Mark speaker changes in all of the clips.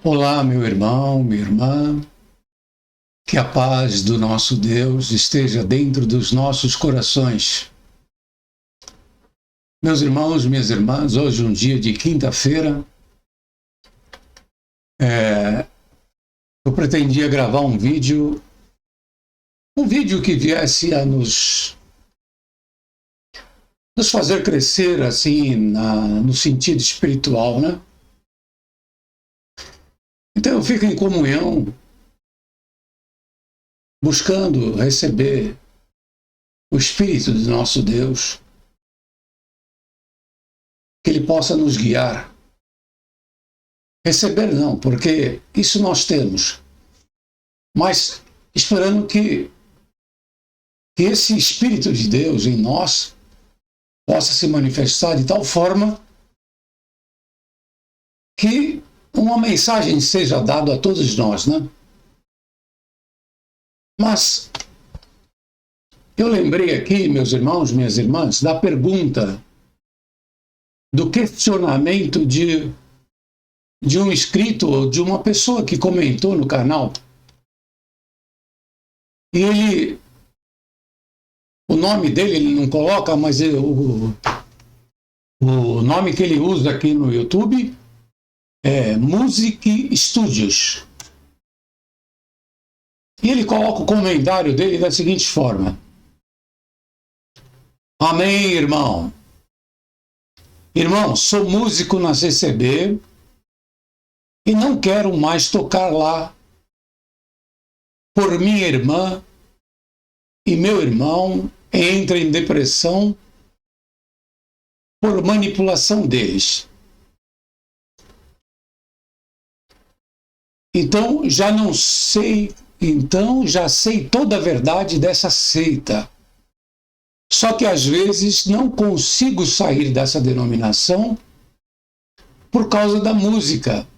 Speaker 1: Olá, meu irmão, minha irmã, que a paz do nosso Deus esteja dentro dos nossos corações. Meus irmãos, minhas irmãs, hoje é um dia de quinta-feira. Eu pretendia gravar um vídeo que viesse a nos fazer crescer assim no sentido espiritual, né? Então eu fico em comunhão, buscando receber o Espírito do nosso Deus, que Ele possa nos guiar. Receber não, porque isso nós temos, mas esperando que esse Espírito de Deus em nós possa se manifestar de tal forma que uma mensagem seja dada a todos nós, né? Mas eu lembrei aqui, meus irmãos, minhas irmãs, da pergunta, do questionamento de um inscrito ou de uma pessoa que comentou no canal. E o nome dele ele não coloca, mas o nome que ele usa aqui no YouTube é Music Studios. E ele coloca o comentário dele da seguinte forma: Amém, irmão. Irmão, sou músico na CCB e não quero mais tocar lá por minha irmã e meu irmão entra em depressão por manipulação deles. Então já sei toda a verdade dessa seita. Só que às vezes não consigo sair dessa denominação por causa da música,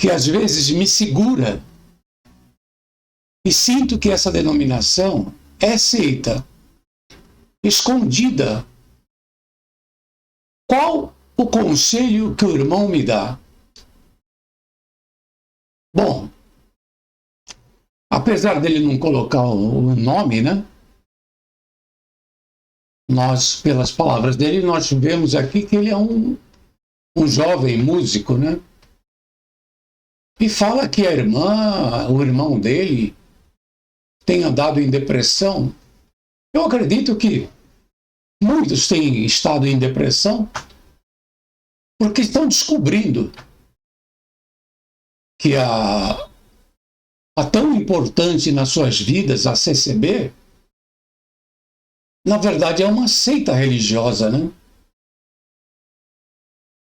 Speaker 1: que às vezes me segura. E sinto que essa denominação é seita, escondida. Qual o conselho que o irmão me dá? Bom, apesar dele não colocar o nome, né? Nós, pelas palavras dele, nós vemos aqui que ele é um jovem músico, né? E fala que a irmã, o irmão dele, tem andado em depressão. Eu acredito que muitos têm estado em depressão porque estão descobrindo que a tão importante nas suas vidas, a CCB, na verdade é uma seita religiosa, né?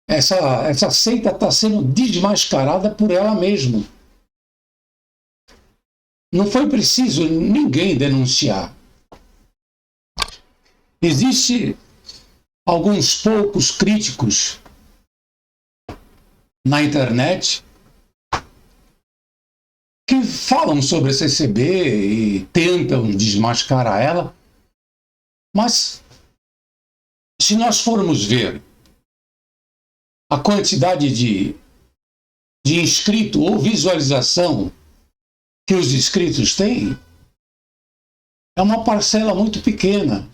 Speaker 1: Essa seita está sendo desmascarada por ela mesma. Não foi preciso ninguém denunciar. Existem alguns poucos críticos na internet que falam sobre a CCB e tentam desmascarar ela, mas se nós formos ver a quantidade de inscrito ou visualização que os inscritos têm, é uma parcela muito pequena.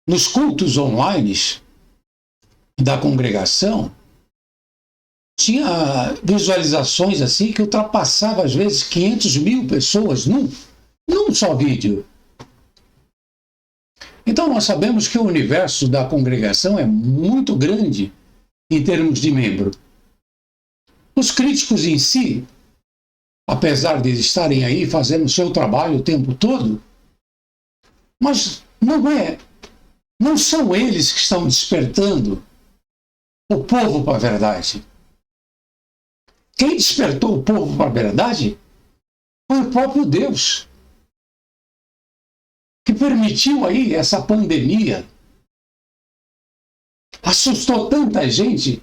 Speaker 1: Nos cultos online da congregação, tinha visualizações assim que ultrapassava às vezes 500.000 pessoas num só vídeo. Então nós sabemos que o universo da congregação é muito grande em termos de membro. Os críticos em si, apesar de estarem aí fazendo o seu trabalho o tempo todo, mas não são eles que estão despertando o povo para a verdade. Quem despertou o povo para a verdade foi o próprio Deus, que permitiu aí essa pandemia. Assustou tanta gente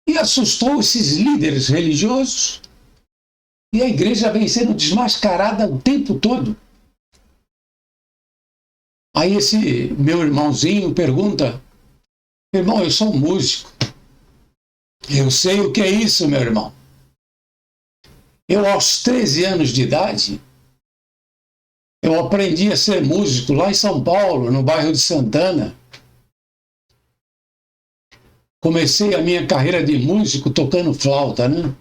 Speaker 1: e assustou esses líderes religiosos. E a igreja vem sendo desmascarada o tempo todo. Aí esse meu irmãozinho pergunta: irmão, eu sou um músico. Eu sei o que é isso, meu irmão. Eu, aos 13 anos de idade, eu aprendi a ser músico lá em São Paulo, no bairro de Santana. Comecei a minha carreira de músico tocando flauta, né?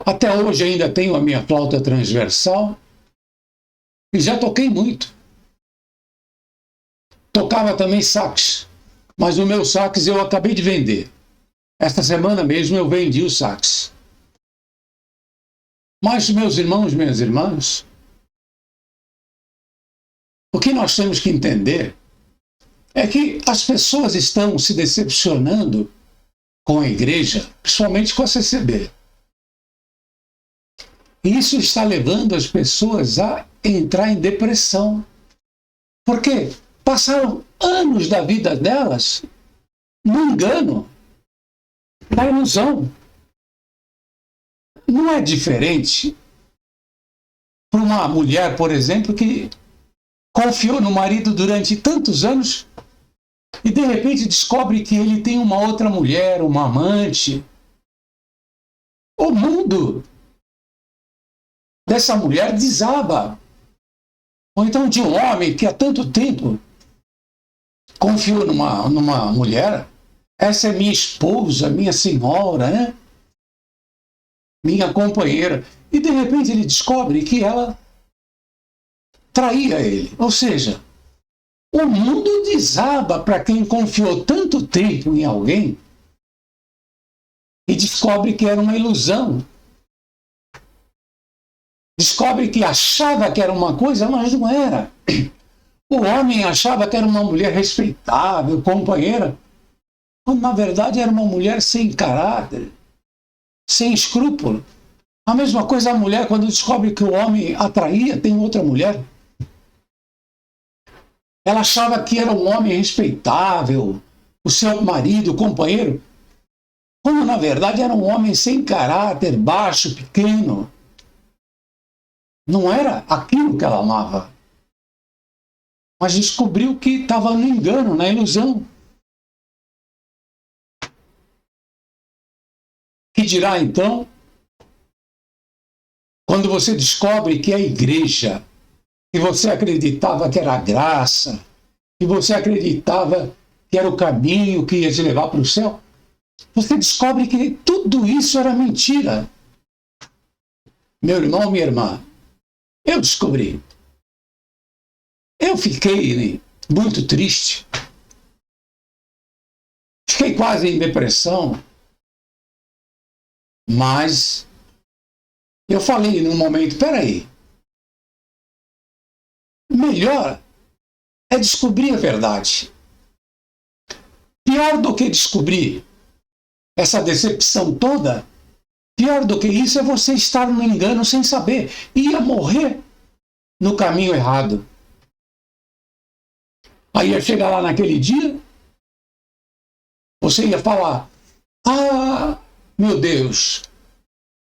Speaker 1: Até hoje ainda tenho a minha flauta transversal e já toquei muito. Tocava também sax, mas o meu sax eu acabei de vender. Esta semana mesmo eu vendi o sax. Mas, meus irmãos, minhas irmãs, o que nós temos que entender é que as pessoas estão se decepcionando com a igreja, principalmente com a CCB. E isso está levando as pessoas a entrar em depressão. Porque passaram anos da vida delas no engano, na ilusão. Não é diferente para uma mulher, por exemplo, que confiou no marido durante tantos anos e de repente descobre que ele tem uma outra mulher, uma amante. O mundo dessa mulher desaba. Ou então de um homem que há tanto tempo confiou numa mulher. Essa é minha esposa, minha senhora, né? Minha companheira. E de repente ele descobre que ela traía ele. Ou seja, o mundo desaba para quem confiou tanto tempo em alguém e descobre que era uma ilusão. Descobre que achava que era uma coisa, mas não era. O homem achava que era uma mulher respeitável, companheira, quando na verdade era uma mulher sem caráter, sem escrúpulo. A mesma coisa a mulher quando descobre que o homem a traía, tem outra mulher. Ela achava que era um homem respeitável, o seu marido, o companheiro, quando na verdade era um homem sem caráter, baixo, pequeno. Não era aquilo que ela amava. Mas descobriu que estava no engano, na ilusão. Que dirá então, quando você descobre que a igreja, que você acreditava que era a graça, que você acreditava que era o caminho que ia te levar para o céu, você descobre que tudo isso era mentira. Meu irmão, minha irmã, eu descobri. Eu fiquei muito triste. Fiquei quase em depressão. Mas eu falei num momento, peraí. Melhor é descobrir a verdade. Pior do que descobrir essa decepção toda, pior do que isso é você estar no engano sem saber. Ia morrer no caminho errado. Aí ia chegar lá naquele dia, você ia falar, ah, meu Deus,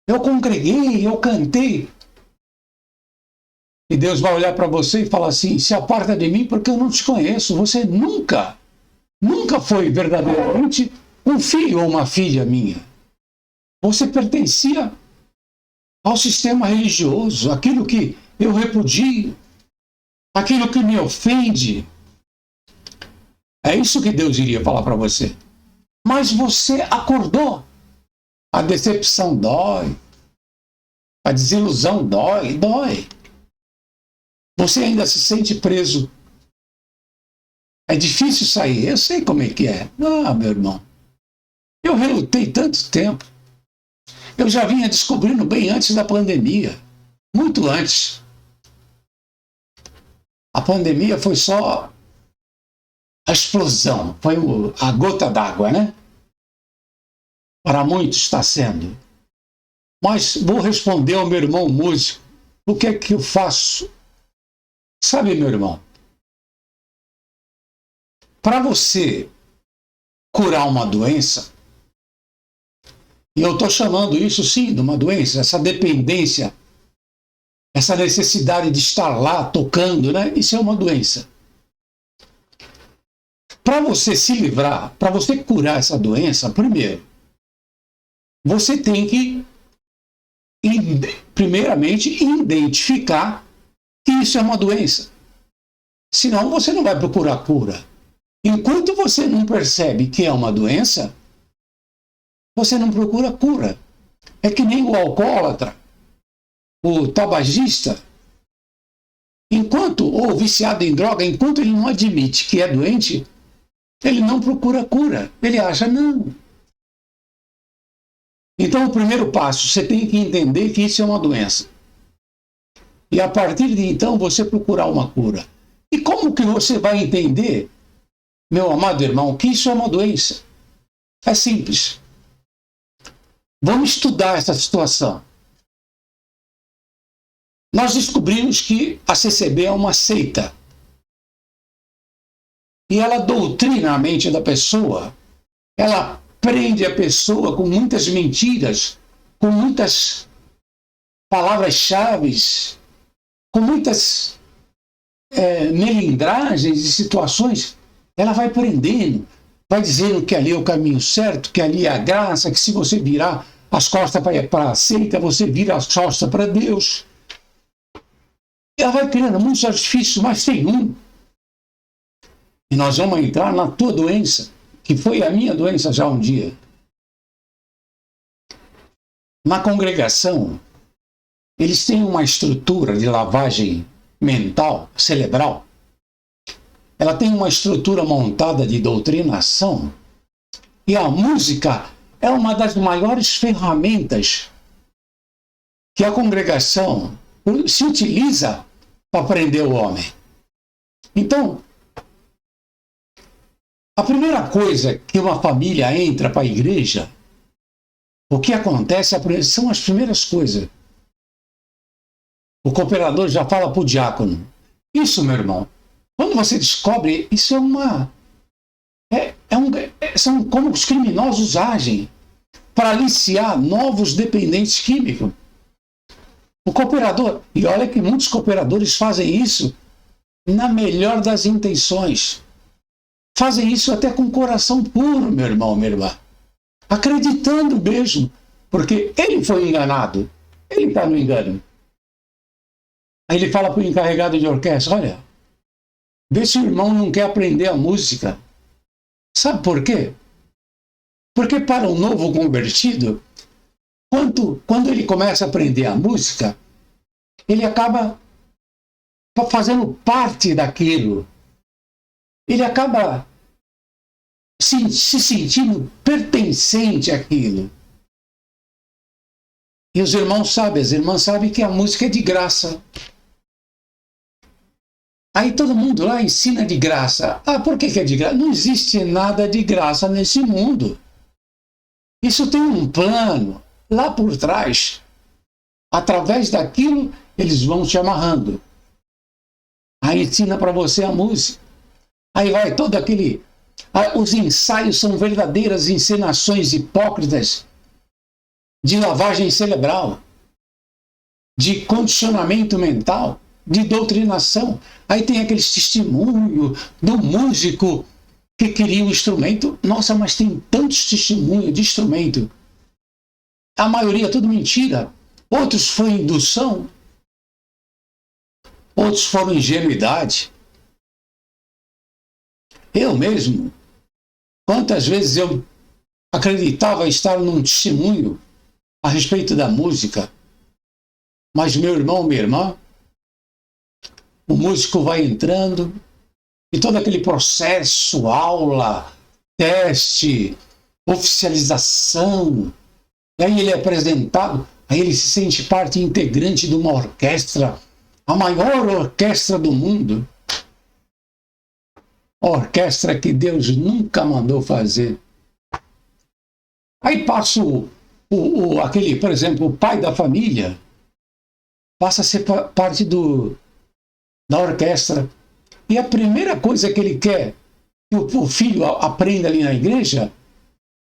Speaker 1: eu congreguei, eu cantei. E Deus vai olhar para você e falar assim, se aparta de mim porque eu não te conheço. Você nunca foi verdadeiramente um filho ou uma filha minha. Você pertencia ao sistema religioso, aquilo que eu repudio, aquilo que me ofende. É isso que Deus iria falar para você. Mas você acordou. A decepção dói. A desilusão dói. Você ainda se sente preso. É difícil sair. Eu sei como é que é. Ah, meu irmão. Eu relutei tanto tempo. Eu já vinha descobrindo bem antes da pandemia. Muito antes. A pandemia foi só a explosão. Foi a gota d'água, né? Para muitos está sendo. Mas vou responder ao meu irmão músico. O que é que eu faço? Sabe, meu irmão? Para você curar uma doença, e eu estou chamando isso sim de uma doença, essa dependência, essa necessidade de estar lá tocando, né? Isso é uma doença. para você se livrar, para você curar essa doença, primeiro, você tem que, primeiramente, identificar que isso é uma doença. Senão você não vai procurar cura. Enquanto você não percebe que é uma doença, você não procura cura. É que nem o alcoólatra, o tabagista, ou viciado em droga, enquanto ele não admite que é doente, ele não procura cura. Ele acha, não. Então, o primeiro passo, você tem que entender que isso é uma doença. E a partir de então, você procurar uma cura. E como que você vai entender, meu amado irmão, que isso é uma doença? É simples. Vamos estudar essa situação. Nós descobrimos que a CCB é uma seita. E ela doutrina a mente da pessoa. Ela prende a pessoa com muitas mentiras, com muitas palavras-chave, com muitas melindragens e situações. Ela vai prendendo, vai dizendo que ali é o caminho certo, que ali é a graça, que se você virar as costas para a seita, você vira as costas para Deus. Ela vai criando muitos artifícios, mas tem um. E nós vamos entrar na tua doença, que foi a minha doença já um dia. Na congregação, eles têm uma estrutura de lavagem mental, cerebral. Ela tem uma estrutura montada de doutrinação. E a música é uma das maiores ferramentas que a congregação se utiliza para prender o homem. Então, a primeira coisa que uma família entra para a igreja, o que acontece são as primeiras coisas. O cooperador já fala para o diácono. Isso, meu irmão, quando você descobre, isso são como os criminosos agem para aliciar novos dependentes químicos. O cooperador, e olha que muitos cooperadores fazem isso na melhor das intenções. Fazem isso até com coração puro, meu irmão, minha irmã. Acreditando mesmo, porque ele foi enganado. Ele está no engano. Aí ele fala para o encarregado de orquestra, olha, vê se o irmão não quer aprender a música. Sabe por quê? Porque para um novo convertido, quando ele começa a aprender a música, ele acaba fazendo parte daquilo. Ele acaba se sentindo pertencente àquilo. E os irmãos sabem, as irmãs sabem que a música é de graça. Aí todo mundo lá ensina de graça. Ah, por que é de graça? Não existe nada de graça nesse mundo. Isso tem um plano lá por trás. Através daquilo, eles vão te amarrando. Aí ensina para você a música. Aí vai todo aquele... Os ensaios são verdadeiras encenações hipócritas de lavagem cerebral, de condicionamento mental, de doutrinação. Aí tem aqueles testemunho do músico que queria um instrumento. Nossa, mas tem tantos testemunhos de instrumento. A maioria é tudo mentira. Outros foi indução. Outros foram ingenuidade. Eu mesmo, quantas vezes eu acreditava estar num testemunho a respeito da música, mas meu irmão, minha irmã, o músico vai entrando e todo aquele processo, aula, teste, oficialização, e aí ele é apresentado, aí ele se sente parte integrante de uma orquestra, a maior orquestra do mundo. Orquestra que Deus nunca mandou fazer. Aí passa aquele, por exemplo, o pai da família, passa a ser parte da orquestra. E a primeira coisa que ele quer que o filho aprenda ali na igreja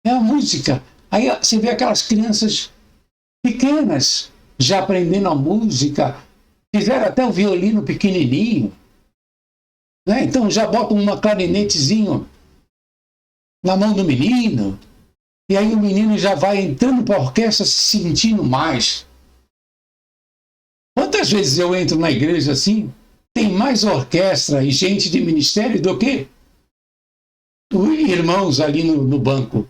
Speaker 1: é a música. Aí você vê aquelas crianças pequenas já aprendendo a música, fizeram até o violino pequenininho. Né? Então já botam uma clarinetezinho na mão do menino, e aí o menino já vai entrando para a orquestra se sentindo mais. Quantas vezes eu entro na igreja assim, tem mais orquestra e gente de ministério do que irmãos ali no banco.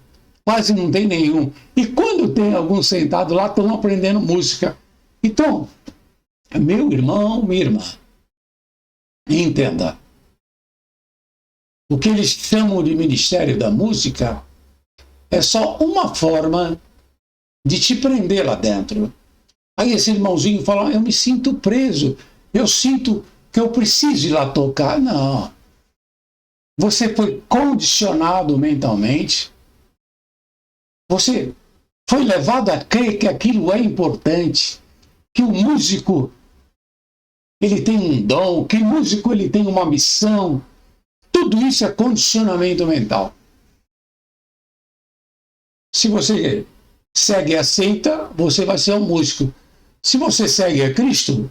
Speaker 1: Quase não tem nenhum. E quando tem algum sentado lá, estão aprendendo música. Então, meu irmão, minha irmã, entenda. O que eles chamam de Ministério da Música é só uma forma de te prender lá dentro. Aí esse irmãozinho fala, eu me sinto preso, eu sinto que eu preciso ir lá tocar. Não. Você foi condicionado mentalmente, você foi levado a crer que aquilo é importante, que o músico ele tem um dom, que o músico ele tem uma missão. Tudo isso é condicionamento mental. Se você segue a seita, você vai ser um músico. Se você segue a Cristo,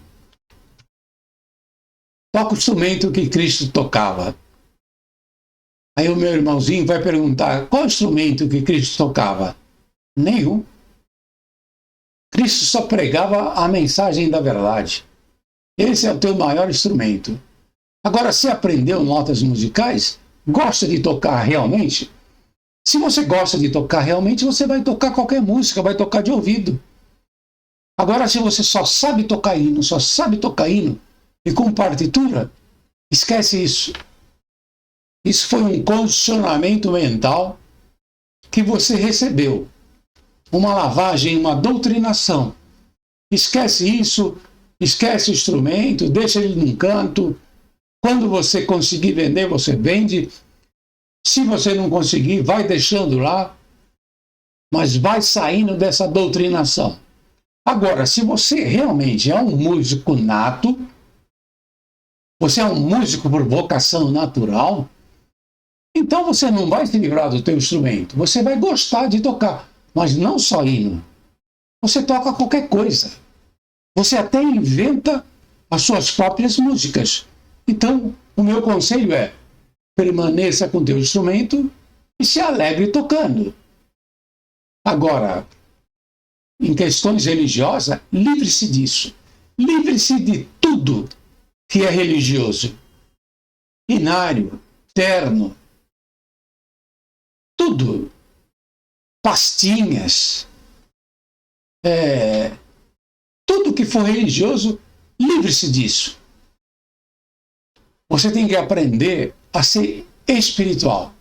Speaker 1: toca o instrumento que Cristo tocava. Aí o meu irmãozinho vai perguntar, qual instrumento que Cristo tocava? Nenhum. Cristo só pregava a mensagem da verdade. Esse é o teu maior instrumento. Agora, se aprendeu notas musicais, gosta de tocar realmente? Se você gosta de tocar realmente, você vai tocar qualquer música, vai tocar de ouvido. Agora, se você só sabe tocar hino, e com partitura, esquece isso. Isso foi um condicionamento mental que você recebeu. Uma lavagem, uma doutrinação. Esquece isso, esquece o instrumento, deixa ele num canto. Quando você conseguir vender, você vende. Se você não conseguir, vai deixando lá, mas vai saindo dessa doutrinação. Agora, se você realmente é um músico nato, você é um músico por vocação natural, então você não vai se livrar do teu instrumento. Você vai gostar de tocar, mas não só hino. Você toca qualquer coisa. Você até inventa as suas próprias músicas. Então, o meu conselho é, permaneça com teu instrumento e se alegre tocando. Agora, em questões religiosas, livre-se disso. Livre-se de tudo que é religioso. Inário, terno, tudo. Pastinhas. Tudo que for religioso, livre-se disso. Você tem que aprender a ser espiritual,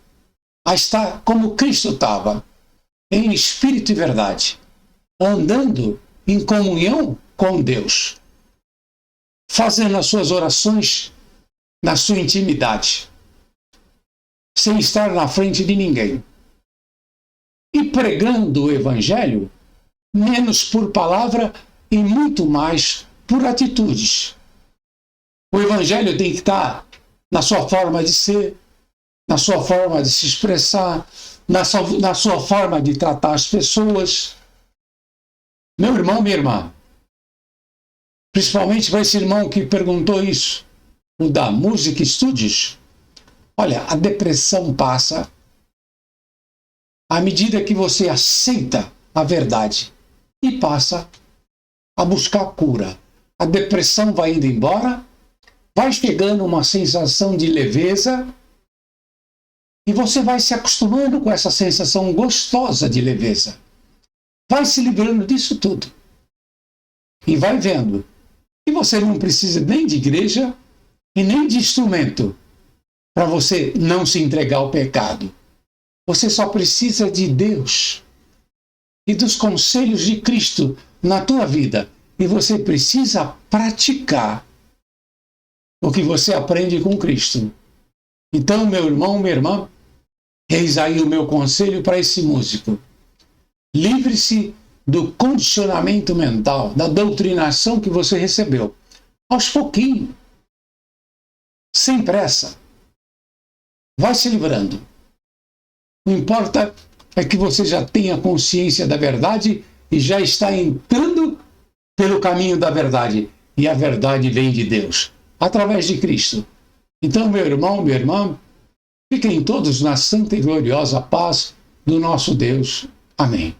Speaker 1: a estar como Cristo estava, em espírito e verdade, andando em comunhão com Deus, fazendo as suas orações na sua intimidade, sem estar na frente de ninguém, e pregando o Evangelho, menos por palavra e muito mais por atitudes. O Evangelho tem que estar na sua forma de ser, na sua forma de se expressar, na sua forma de tratar as pessoas. Meu irmão, minha irmã, principalmente para esse irmão que perguntou isso, o da Music Studios, olha, a depressão passa à medida que você aceita a verdade e passa a buscar cura. A depressão vai indo embora, vai chegando uma sensação de leveza e você vai se acostumando com essa sensação gostosa de leveza. Vai se livrando disso tudo. E vai vendo que você não precisa nem de igreja e nem de instrumento para você não se entregar ao pecado. Você só precisa de Deus e dos conselhos de Cristo na tua vida. E você precisa praticar o que você aprende com Cristo. Então, meu irmão, minha irmã, eis aí o meu conselho para esse músico. Livre-se do condicionamento mental, da doutrinação que você recebeu. Aos pouquinhos. Sem pressa. Vai se livrando. O que importa é que você já tenha consciência da verdade e já está entrando pelo caminho da verdade. E a verdade vem de Deus, através de Cristo. Então, meu irmão, minha irmã, Fiquem todos na santa e gloriosa paz do nosso Deus. Amém.